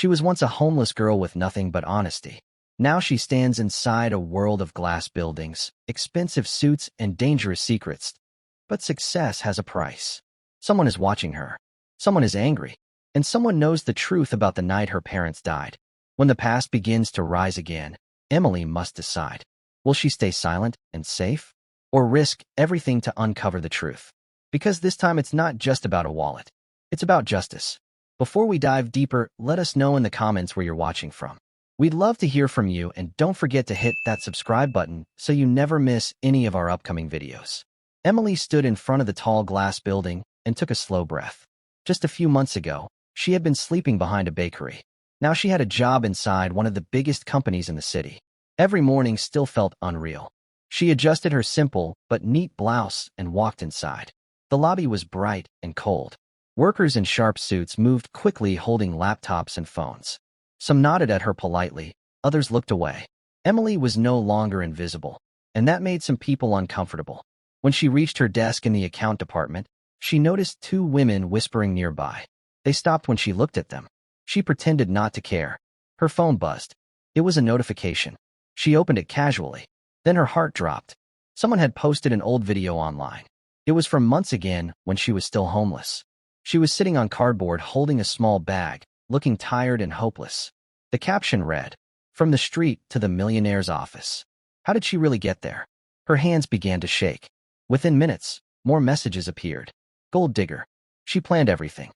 She was once a homeless girl with nothing but honesty. Now she stands inside a world of glass buildings, expensive suits, and dangerous secrets. But success has a price. Someone is watching her. Someone is angry. And someone knows the truth about the night her parents died. When the past begins to rise again, Emily must decide. Will she stay silent and safe? Or risk everything to uncover the truth? Because this time it's not just about a wallet. It's about justice. Before we dive deeper, let us know in the comments where you're watching from. We'd love to hear from you, and don't forget to hit that subscribe button so you never miss any of our upcoming videos. Emily stood in front of the tall glass building and took a slow breath. Just a few months ago, she had been sleeping behind a bakery. Now she had a job inside one of the biggest companies in the city. Every morning still felt unreal. She adjusted her simple but neat blouse and walked inside. The lobby was bright and cold. Workers in sharp suits moved quickly, holding laptops and phones. Some nodded at her politely, others looked away. Emily was no longer invisible, and that made some people uncomfortable. When she reached her desk in the account department, she noticed two women whispering nearby. They stopped when she looked at them. She pretended not to care. Her phone buzzed. It was a notification. She opened it casually. Then her heart dropped. Someone had posted an old video online. It was from months ago when she was still homeless. She was sitting on cardboard holding a small bag, looking tired and hopeless. The caption read, "From the street to the millionaire's office." How did she really get there? Her hands began to shake. Within minutes, more messages appeared. Gold digger. She planned everything.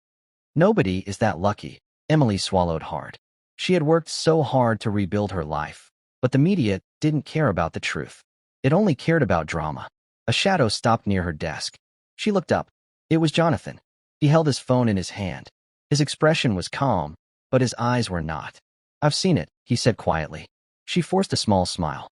Nobody is that lucky. Emily swallowed hard. She had worked so hard to rebuild her life, but the media didn't care about the truth. It only cared about drama. A shadow stopped near her desk. She looked up. It was Jonathan. He held his phone in his hand. His expression was calm, but his eyes were not. "I've seen it," he said quietly. She forced a small smile.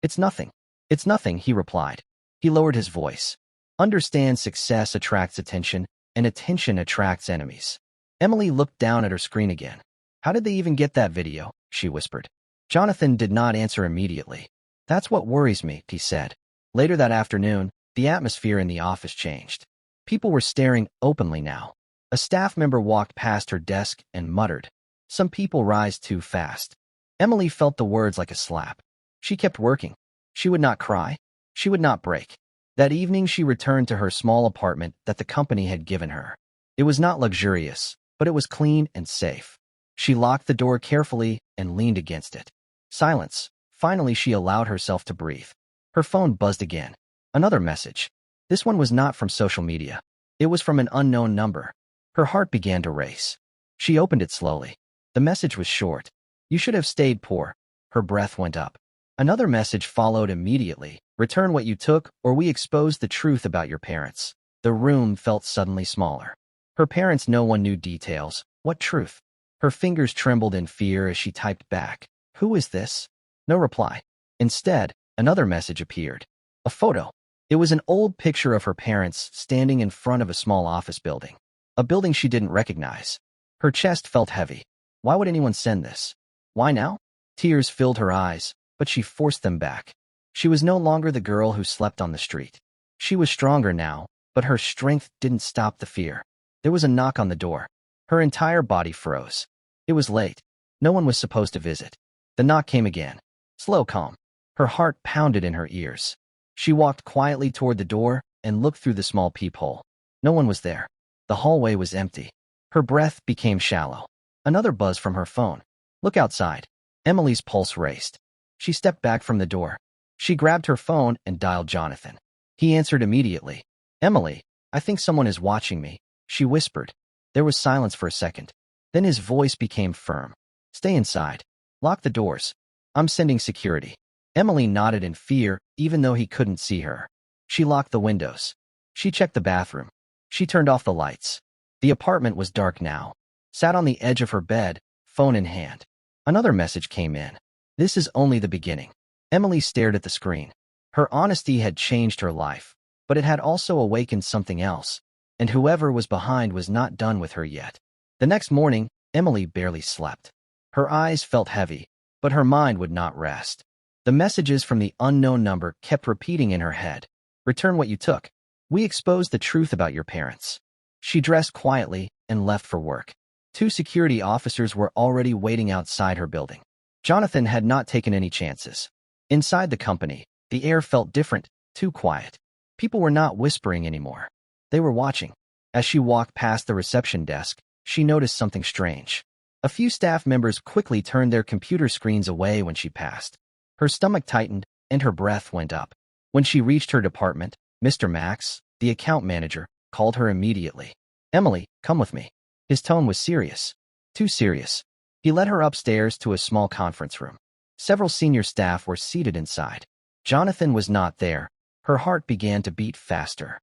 "It's nothing. It's nothing," he replied. He lowered his voice. "Understand, success attracts attention, and attention attracts enemies." Emily looked down at her screen again. "How did they even get that video?" she whispered. Jonathan did not answer immediately. "That's what worries me," he said. Later that afternoon, the atmosphere in the office changed. People were staring openly now. A staff member walked past her desk and muttered, "Some people rise too fast." Emily felt the words like a slap. She kept working. She would not cry. She would not break. That evening she returned to her small apartment that the company had given her. It was not luxurious, but it was clean and safe. She locked the door carefully and leaned against it. Silence. Finally she allowed herself to breathe. Her phone buzzed again. Another message. This one was not from social media. It was from an unknown number. Her heart began to race. She opened it slowly. The message was short. "You should have stayed poor." Her breath went up. Another message followed immediately. "Return what you took, or we expose the truth about your parents." The room felt suddenly smaller. Her parents, no one knew details. What truth? Her fingers trembled in fear as she typed back. "Who is this?" No reply. Instead, another message appeared. A photo. It was an old picture of her parents standing in front of a small office building. A building she didn't recognize. Her chest felt heavy. Why would anyone send this? Why now? Tears filled her eyes, but she forced them back. She was no longer the girl who slept on the street. She was stronger now, but her strength didn't stop the fear. There was a knock on the door. Her entire body froze. It was late. No one was supposed to visit. The knock came again. Slow, calm. Her heart pounded in her ears. She walked quietly toward the door and looked through the small peephole. No one was there. The hallway was empty. Her breath became shallow. Another buzz from her phone. "Look outside." Emily's pulse raced. She stepped back from the door. She grabbed her phone and dialed Jonathan. He answered immediately. "Emily, I think someone is watching me," she whispered. There was silence for a second. Then his voice became firm. "Stay inside. Lock the doors. I'm sending security." Emily nodded in fear, even though he couldn't see her. She locked the windows. She checked the bathroom. She turned off the lights. The apartment was dark now. Sat on the edge of her bed, phone in hand. Another message came in. "This is only the beginning." Emily stared at the screen. Her honesty had changed her life, but it had also awakened something else, and whoever was behind was not done with her yet. The next morning, Emily barely slept. Her eyes felt heavy, but her mind would not rest. The messages from the unknown number kept repeating in her head. "Return what you took. We exposed the truth about your parents." She dressed quietly and left for work. Two security officers were already waiting outside her building. Jonathan had not taken any chances. Inside the company, the air felt different, too quiet. People were not whispering anymore. They were watching. As she walked past the reception desk, she noticed something strange. A few staff members quickly turned their computer screens away when she passed. Her stomach tightened, and her breath went up. When she reached her department, Mr. Max, the account manager, called her immediately. "Emily, come with me." His tone was serious. Too serious. He led her upstairs to a small conference room. Several senior staff were seated inside. Jonathan was not there. Her heart began to beat faster.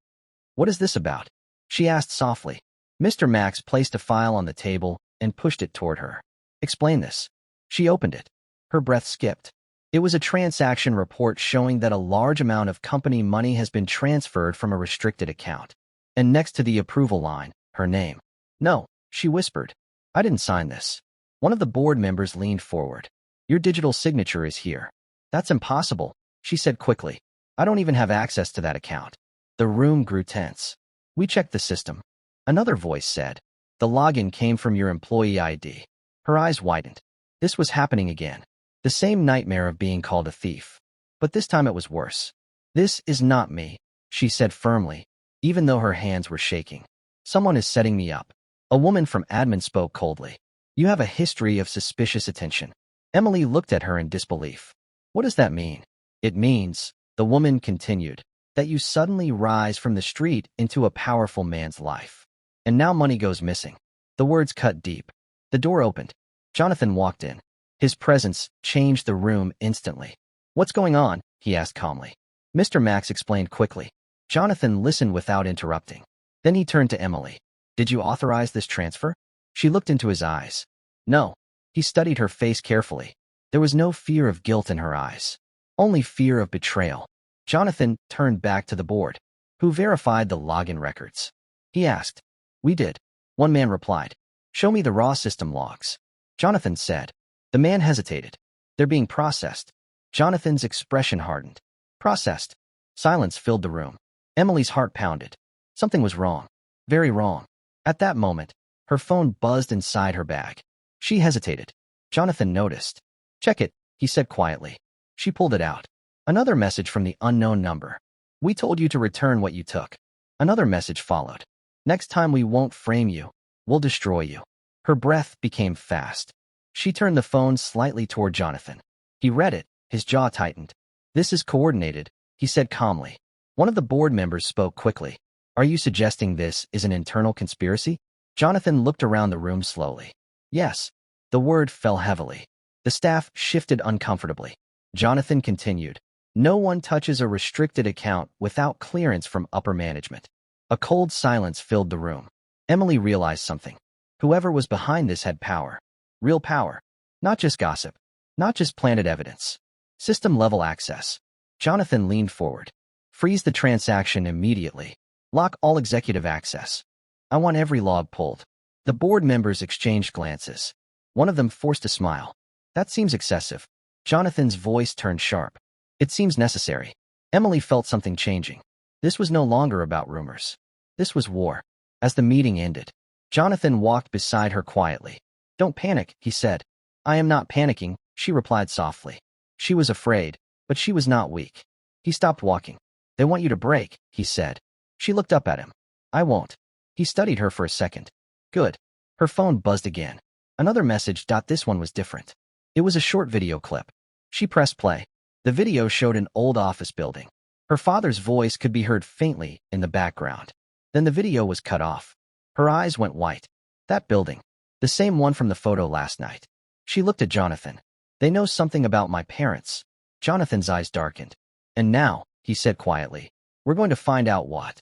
"What is this about?" she asked softly. Mr. Max placed a file on the table and pushed it toward her. "Explain this." She opened it. Her breath skipped. It was a transaction report showing that a large amount of company money has been transferred from a restricted account. And next to the approval line, her name. "No," she whispered. "I didn't sign this." One of the board members leaned forward. "Your digital signature is here." "That's impossible," she said quickly. "I don't even have access to that account." The room grew tense. "We checked the system." Another voice said. "The login came from your employee ID." Her eyes widened. This was happening again. The same nightmare of being called a thief. But this time it was worse. "This is not me," she said firmly, even though her hands were shaking. "Someone is setting me up." A woman from admin spoke coldly. "You have a history of suspicious attention." Emily looked at her in disbelief. "What does that mean?" "It means," the woman continued, "that you suddenly rise from the street into a powerful man's life. And now money goes missing." The words cut deep. The door opened. Jonathan walked in. His presence changed the room instantly. "What's going on?" he asked calmly. Mr. Max explained quickly. Jonathan listened without interrupting. Then he turned to Emily. "Did you authorize this transfer?" She looked into his eyes. "No." He studied her face carefully. There was no fear of guilt in her eyes. Only fear of betrayal. Jonathan turned back to the board. "Who verified the login records?" he asked. "We did." One man replied. "Show me the raw system logs." Jonathan said. The man hesitated. "They're being processed." Jonathan's expression hardened. "Processed." Silence filled the room. Emily's heart pounded. Something was wrong. Very wrong. At that moment, her phone buzzed inside her bag. She hesitated. Jonathan noticed. "Check it," he said quietly. She pulled it out. Another message from the unknown number. "We told you to return what you took." Another message followed. "Next time we won't frame you. We'll destroy you." Her breath became fast. She turned the phone slightly toward Jonathan. He read it. His jaw tightened. "This is coordinated," he said calmly. One of the board members spoke quickly. "Are you suggesting this is an internal conspiracy?" Jonathan looked around the room slowly. "Yes." The word fell heavily. The staff shifted uncomfortably. Jonathan continued. "No one touches a restricted account without clearance from upper management." A cold silence filled the room. Emily realized something. Whoever was behind this had power. Real power. Not just gossip. Not just planted evidence. System-level access. Jonathan leaned forward. "Freeze the transaction immediately. Lock all executive access. I want every log pulled." The board members exchanged glances. One of them forced a smile. "That seems excessive." Jonathan's voice turned sharp. "It seems necessary." Emily felt something changing. This was no longer about rumors. This was war. As the meeting ended, Jonathan walked beside her quietly. "Don't panic," he said. "I am not panicking," she replied softly. She was afraid, but she was not weak. He stopped walking. "They want you to break," he said. She looked up at him. "I won't." He studied her for a second. "Good." Her phone buzzed again. Another message. This one was different. It was a short video clip. She pressed play. The video showed an old office building. Her father's voice could be heard faintly in the background. Then the video was cut off. Her eyes went white. That building. The same one from the photo last night. She looked at Jonathan. "They know something about my parents." Jonathan's eyes darkened. "And now," he said quietly, "we're going to find out what."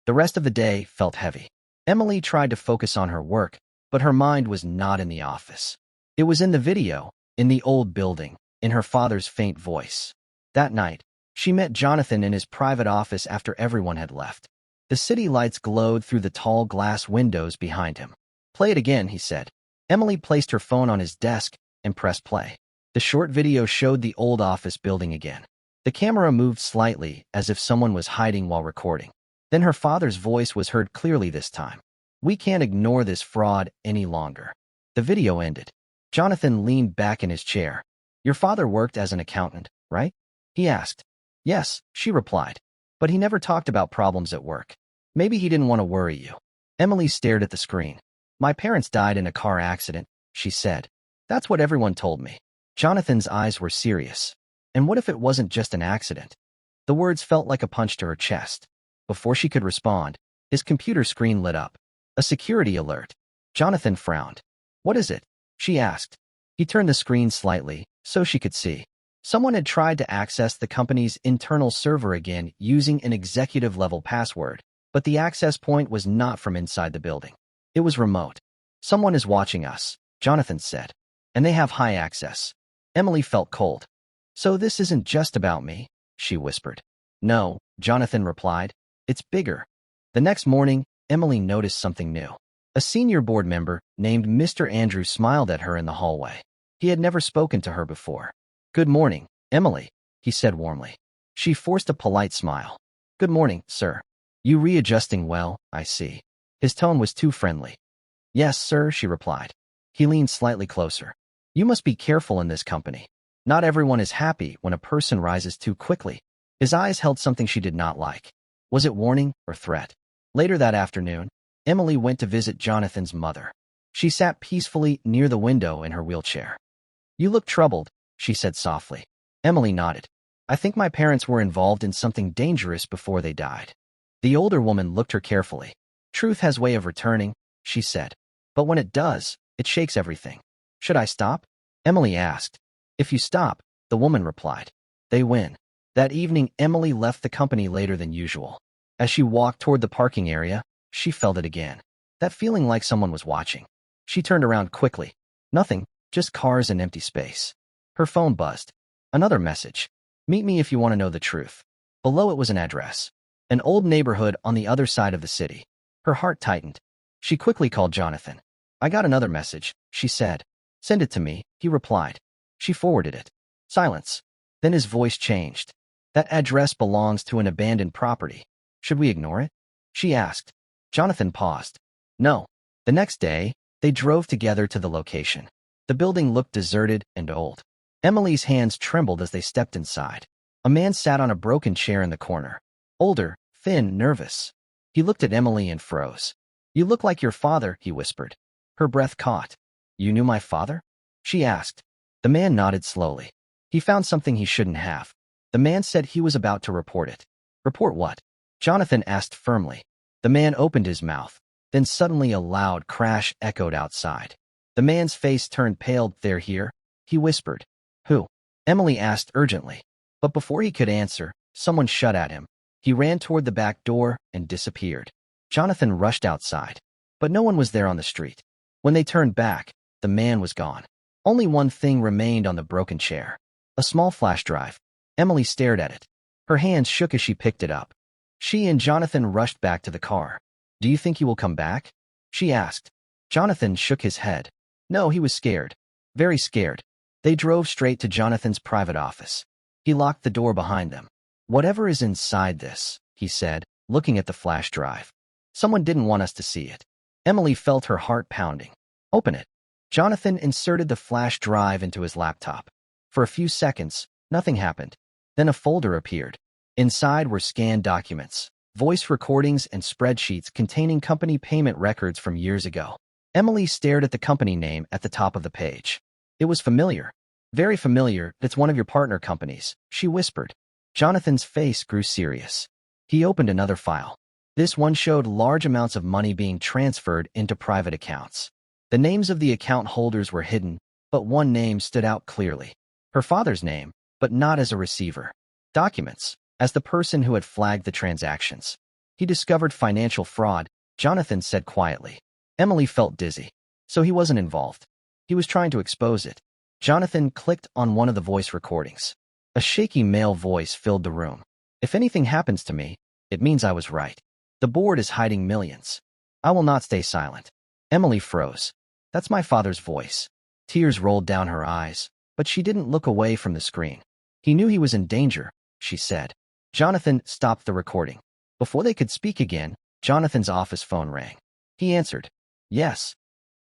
The rest of the day felt heavy. Emily tried to focus on her work, but her mind was not in the office. It was in the video, in the old building, in her father's faint voice. That night, she met Jonathan in his private office after everyone had left. The city lights glowed through the tall glass windows behind him. "Play it again," he said. Emily placed her phone on his desk and pressed play. The short video showed the old office building again. The camera moved slightly, as if someone was hiding while recording. Then her father's voice was heard clearly this time. "We can't ignore this fraud any longer." The video ended. Jonathan leaned back in his chair. Your father worked as an accountant, right? He asked. Yes, she replied. But he never talked about problems at work. Maybe he didn't want to worry you. Emily stared at the screen. My parents died in a car accident, she said. That's what everyone told me. Jonathan's eyes were serious. And what if it wasn't just an accident? The words felt like a punch to her chest. Before she could respond, his computer screen lit up. A security alert. Jonathan frowned. What is it? She asked. He turned the screen slightly, so she could see. Someone had tried to access the company's internal server again using an executive-level password, but the access point was not from inside the building. It was remote. Someone is watching us, Jonathan said. And they have high access. Emily felt cold. So this isn't just about me, she whispered. No, Jonathan replied. It's bigger. The next morning, Emily noticed something new. A senior board member named Mr. Andrew smiled at her in the hallway. He had never spoken to her before. Good morning, Emily, he said warmly. She forced a polite smile. Good morning, sir. You readjusting well, I see. His tone was too friendly. Yes, sir, she replied. He leaned slightly closer. You must be careful in this company. Not everyone is happy when a person rises too quickly. His eyes held something she did not like. Was it warning or threat? Later that afternoon, Emily went to visit Jonathan's mother. She sat peacefully near the window in her wheelchair. You look troubled, she said softly. Emily nodded. I think my parents were involved in something dangerous before they died. The older woman looked her carefully. Truth has a way of returning, she said. But when it does, it shakes everything. Should I stop? Emily asked. If you stop, the woman replied. They win. That evening, Emily left the company later than usual. As she walked toward the parking area, she felt it again. That feeling like someone was watching. She turned around quickly. Nothing, just cars and empty space. Her phone buzzed. Another message. Meet me if you want to know the truth. Below it was an address. An old neighborhood on the other side of the city. Her heart tightened. She quickly called Jonathan. I got another message, she said. Send it to me, he replied. She forwarded it. Silence. Then his voice changed. That address belongs to an abandoned property. Should we ignore it? She asked. Jonathan paused. No. The next day, they drove together to the location. The building looked deserted and old. Emily's hands trembled as they stepped inside. A man sat on a broken chair in the corner. Older, thin, nervous. He looked at Emily and froze. You look like your father, he whispered. Her breath caught. You knew my father? She asked. The man nodded slowly. He found something he shouldn't have. The man said he was about to report it. Report what? Jonathan asked firmly. The man opened his mouth. Then suddenly a loud crash echoed outside. The man's face turned pale. They're here, he whispered. Who? Emily asked urgently. But before he could answer, someone shut at him. He ran toward the back door and disappeared. Jonathan rushed outside. But no one was there on the street. When they turned back, the man was gone. Only one thing remained on the broken chair. A small flash drive. Emily stared at it. Her hands shook as she picked it up. She and Jonathan rushed back to the car. Do you think he will come back? She asked. Jonathan shook his head. No, he was scared. Very scared. They drove straight to Jonathan's private office. He locked the door behind them. Whatever is inside this, he said, looking at the flash drive. Someone didn't want us to see it. Emily felt her heart pounding. Open it. Jonathan inserted the flash drive into his laptop. For a few seconds, nothing happened. Then a folder appeared. Inside were scanned documents, voice recordings, and spreadsheets containing company payment records from years ago. Emily stared at the company name at the top of the page. It was familiar. Very familiar. It's one of your partner companies, she whispered. Jonathan's face grew serious. He opened another file. This one showed large amounts of money being transferred into private accounts. The names of the account holders were hidden, but one name stood out clearly. Her father's name, but not as a receiver. Documents, as the person who had flagged the transactions. He discovered financial fraud, Jonathan said quietly. Emily felt dizzy. So he wasn't involved. He was trying to expose it. Jonathan clicked on one of the voice recordings. A shaky male voice filled the room. If anything happens to me, it means I was right. The board is hiding millions. I will not stay silent. Emily froze. That's my father's voice. Tears rolled down her eyes, but she didn't look away from the screen. He knew he was in danger, she said. Jonathan stopped the recording. Before they could speak again, Jonathan's office phone rang. He answered. Yes.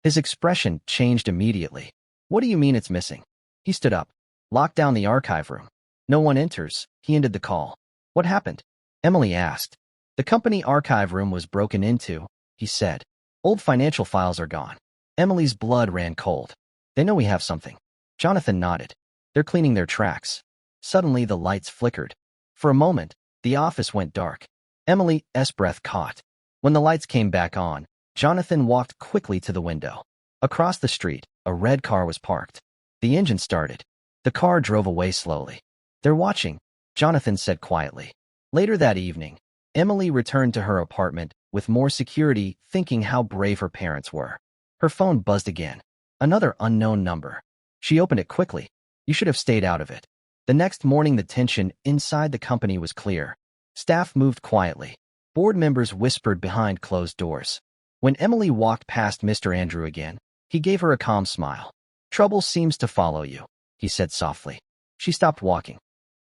His expression changed immediately. What do you mean it's missing? He stood up. Locked down the archive room. No one enters. He ended the call. What happened? Emily asked. The company archive room was broken into, he said. Old financial files are gone. Emily's blood ran cold. They know we have something. Jonathan nodded. They're cleaning their tracks. Suddenly the lights flickered. For a moment, the office went dark. Emily's breath caught. When the lights came back on, Jonathan walked quickly to the window. Across the street, a red car was parked. The engine started. The car drove away slowly. They're watching, Jonathan said quietly. Later that evening, Emily returned to her apartment with more security, thinking how brave her parents were. Her phone buzzed again. Another unknown number. She opened it quickly. You should have stayed out of it. The next morning, the tension inside the company was clear. Staff moved quietly. Board members whispered behind closed doors. When Emily walked past Mr. Andrew again, he gave her a calm smile. Trouble seems to follow you, he said softly. She stopped walking.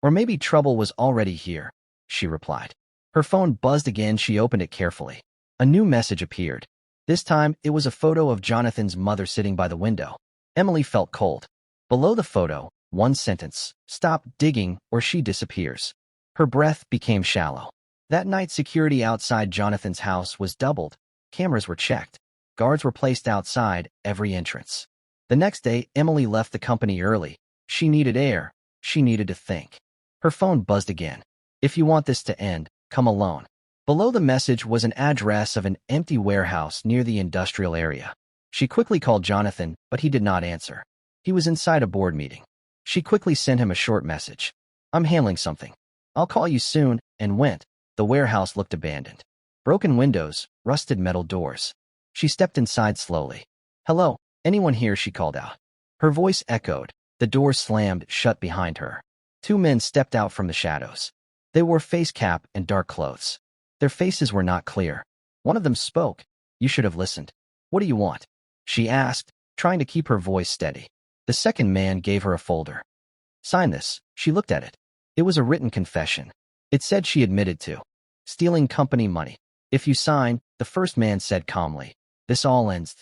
Or maybe trouble was already here, she replied. Her phone buzzed again. She opened it carefully. A new message appeared. This time, it was a photo of Jonathan's mother sitting by the window. Emily felt cold. Below the photo, one sentence, stop digging or she disappears. Her breath became shallow. That night, security outside Jonathan's house was doubled. Cameras were checked. Guards were placed outside every entrance. The next day, Emily left the company early. She needed air. She needed to think. Her phone buzzed again. If you want this to end, come alone. Below the message was an address of an empty warehouse near the industrial area. She quickly called Jonathan, but he did not answer. He was inside a board meeting. She quickly sent him a short message. I'm handling something. I'll call you soon, and went. The warehouse looked abandoned. Broken windows, rusted metal doors. She stepped inside slowly. Hello, anyone here? She called out. Her voice echoed. The door slammed shut behind her. Two men stepped out from the shadows. They wore face cap and dark clothes. Their faces were not clear. One of them spoke. You should have listened. What do you want? She asked, trying to keep her voice steady. The second man gave her a folder. Sign this. She looked at it. It was a written confession. It said she admitted to stealing company money. If you sign, the first man said calmly, this all ends.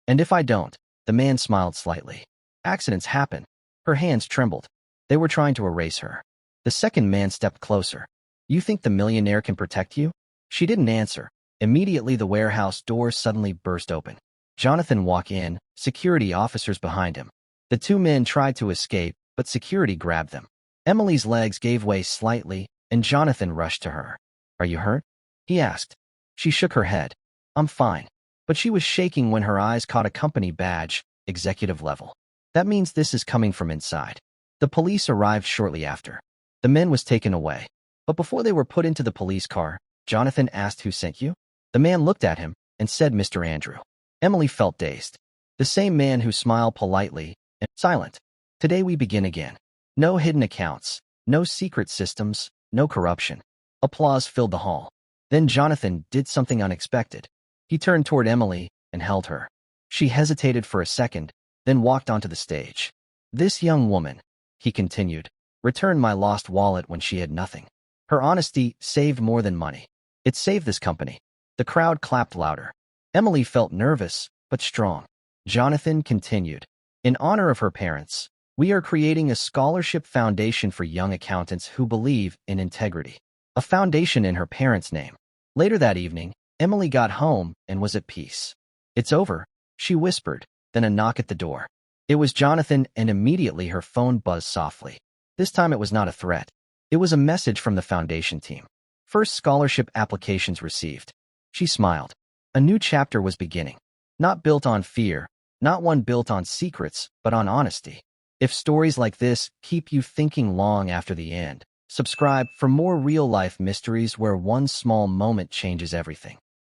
And if I don't, the man smiled slightly. Accidents happen. Her hands trembled. They were trying to erase her. The second man stepped closer. You think the millionaire can protect you? She didn't answer. Immediately, the warehouse door suddenly burst open. Jonathan walked in, security officers behind him. The two men tried to escape, but security grabbed them. Emily's legs gave way slightly, and Jonathan rushed to her. Are you hurt? He asked. She shook her head. I'm fine. But she was shaking when her eyes caught a company badge, executive level. That means this is coming from inside. The police arrived shortly after. The man was taken away. But before they were put into the police car, Jonathan asked who sent you? The man looked at him and said Mr. Andrew. Emily felt dazed. The same man who smiled politely and silent. Today we begin again. No hidden accounts, no secret systems, no corruption. Applause filled the hall. Then Jonathan did something unexpected. He turned toward Emily and held her. She hesitated for a second, then walked onto the stage. This young woman, he continued, returned my lost wallet when she had nothing. Her honesty saved more than money. It saved this company. The crowd clapped louder. Emily felt nervous, but strong. Jonathan continued. In honor of her parents, we are creating a scholarship foundation for young accountants who believe in integrity. A foundation in her parents' name. Later that evening, Emily got home and was at peace. It's over, she whispered, then a knock at the door. It was Jonathan, and immediately her phone buzzed softly. This time it was not a threat. It was a message from the foundation team. First scholarship applications received. She smiled. A new chapter was beginning. Not built on fear, not one built on secrets, but on honesty. If stories like this keep you thinking long after the end, subscribe for more real-life mysteries where one small moment changes everything.